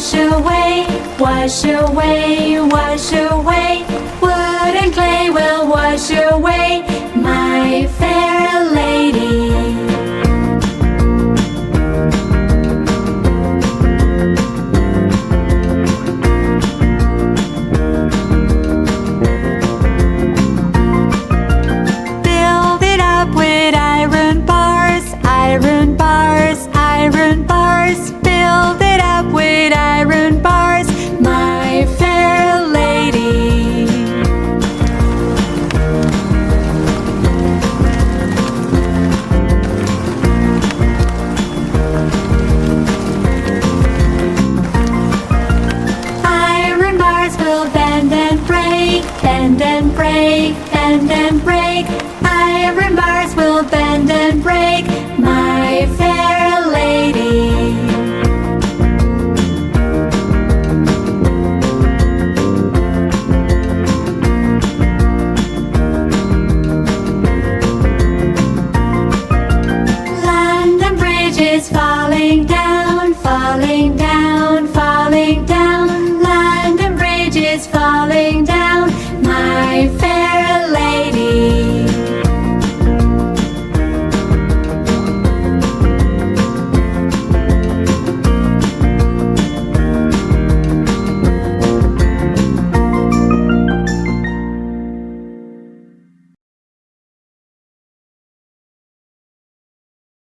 wash away, wash away, wash away. Wood and clay will wash away, my fair lady. Build it up with iron bars, iron bars, iron bars. Build it up with iron bars, my fair lady. Iron bars will bend and break, bend and break, bend and break. Iron bars will bend and break, my fair lady. London Bridge is falling down, falling down, falling down. London Bridge is falling down, my fair lady.